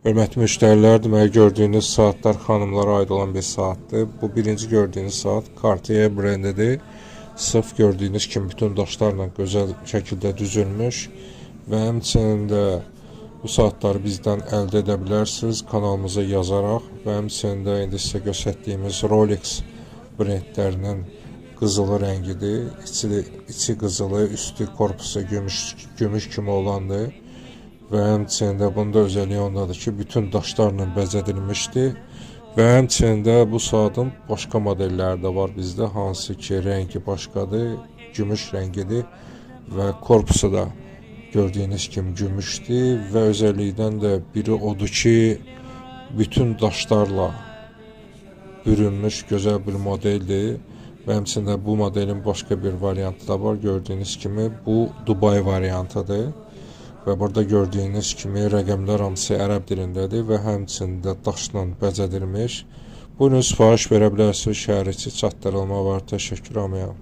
Hörmətli müştərilər, deməli gördüyünüz saatlar xanımlara aid olan bir saatdır. Bu birinci gördüyünüz saat Cartier brendidir. Sırf gördüyünüz kimi bütün daşlarla gözəl şəkildə düzülmüş və həmçinin də bu saatları bizdən əldə edə bilərsiniz kanalımıza yazaraq və həmçinin də indi sizə göstərdiyimiz Rolex brendlərinin qızılı rəngidir. İçi qızılı, üstü korpusu gümüş kimi olandır. Və həmçinin də bunda özelliği ondadır ki, bütün daşlarla bəzədilmişdir. Və həmçinin də bu saatın başqa modelləri də var bizdə, hansı ki rəngi başqadır, gümüş rəngidir və korpusu da gördüyünüz kimi gümüşdür və özellikdən də biri odur ki, bütün daşlarla bürünmüş gözəl bir modeldir. Və həmçinin də bu modelin başqa bir variantı da var, gördüyünüz kimi bu Dubai variantıdır. Və burada gördüyünüz kimi rəqəmlər hamısı ərəb dilindədir və həmçində daşla bəzədilmiş. Buyurun sifariş verə bilərsiniz, şəhər içi çatdırılma var. Təşəkkür edirəm.